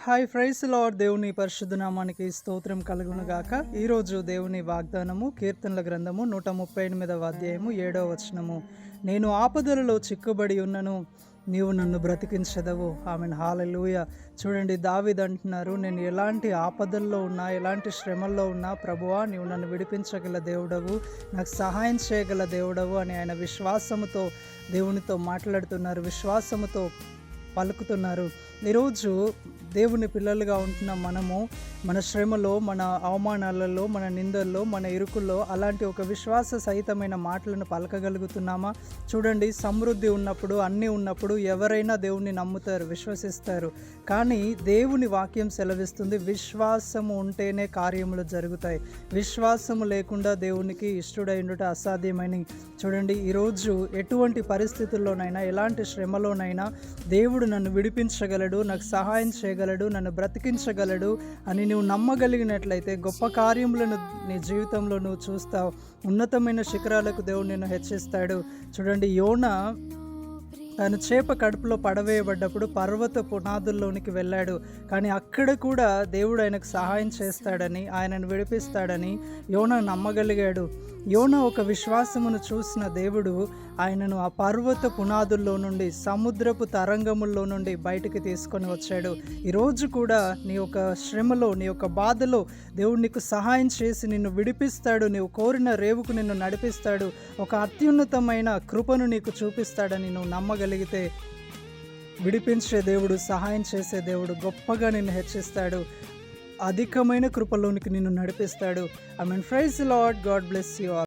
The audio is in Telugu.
Hi praise lord. దేవుని పరిశుద్ధ నామానికి స్తోత్రం కలుగును గాక. ఈరోజు దేవుని వాగ్దానము కీర్తనల గ్రంథము 138వ అధ్యాయము 7వ వచనము. నేను ఆపదలలో చిక్కుబడి ఉన్నను, నీవు నన్ను బ్రతికించదవు. ఆమెన్. హల్లెలూయా. చూడండి, దావీదు అంటున్నారు, నేను ఎలాంటి ఆపదల్లో ఉన్నా, ఎలాంటి శ్రమల్లో ఉన్నా, ప్రభువా నీవు నన్ను విడిపించగల దేవుడవు, నాకు సహాయం చేయగల దేవుడవు అని ఆయన విశ్వాసముతో దేవునితో మాట్లాడుతున్నారు, విశ్వాసముతో పలుకుతున్నారు. ఈరోజు దేవుని పిల్లలుగా ఉంటున్న మనము మన శ్రమలో, మన అవమానాలలో, మన నిందల్లో, మన ఇరుకుల్లో అలాంటి ఒక విశ్వాస సహితమైన మాటలను పలకగలుగుతున్నామా? చూడండి, సమృద్ధి ఉన్నప్పుడు, అన్నీ ఉన్నప్పుడు ఎవరైనా దేవుణ్ణి నమ్ముతారు, విశ్వసిస్తారు. కానీ దేవుని వాక్యం సెలవిస్తుంది, విశ్వాసము ఉంటేనే కార్యములు జరుగుతాయి. విశ్వాసము లేకుండా దేవునికి ఇష్టడైండుట అసాధ్యమని. చూడండి, ఈరోజు ఎటువంటి పరిస్థితుల్లోనైనా, ఎలాంటి శ్రమలోనైనా దేవుడు నన్ను విడిపించగలడు, నాకు సహాయం చేయగలడు, నన్ను బ్రతికించగలడు అని నువ్వు నమ్మగలిగినట్లయితే గొప్ప కార్యములను నీ జీవితంలో నువ్వు చూస్తావు. ఉన్నతమైన శిఖరాలకు దేవుడు నిన్ను హెచ్చిస్తాడు. చూడండి, యోనా తను చేప కడుపులో పడవేయబడ్డప్పుడు పర్వత పునాదుల్లోనికి వెళ్ళాడు. కానీ అక్కడ కూడా దేవుడు ఆయనకు సహాయం చేస్తాడని, ఆయనను విడిపిస్తాడని యోనా నమ్మగలిగాడు. యోనా ఒక విశ్వాసమును చూసిన దేవుడు ఆయనను ఆ పర్వత పునాదుల్లో నుండి, సముద్రపు తరంగముల్లో నుండి బయటికి తీసుకొని వచ్చాడు. ఈరోజు కూడా నీ యొక్క శ్రమలో, నీ యొక్క బాధలో దేవుడు నీకు సహాయం చేసి నిన్ను విడిపిస్తాడు. నీవు కోరిన రేవుకు నిన్ను నడిపిస్తాడు. ఒక అత్యున్నతమైన కృపను నీకు చూపిస్తాడని నువ్వు నమ్మగలిగితే, విడిపించే దేవుడు, సహాయం చేసే దేవుడు గొప్పగా నిన్ను హెచ్చిస్తాడు. అధికమైన కృపలోనికి నిన్ను నడిపిస్తాడు. I mean, praise the Lord. God bless you all.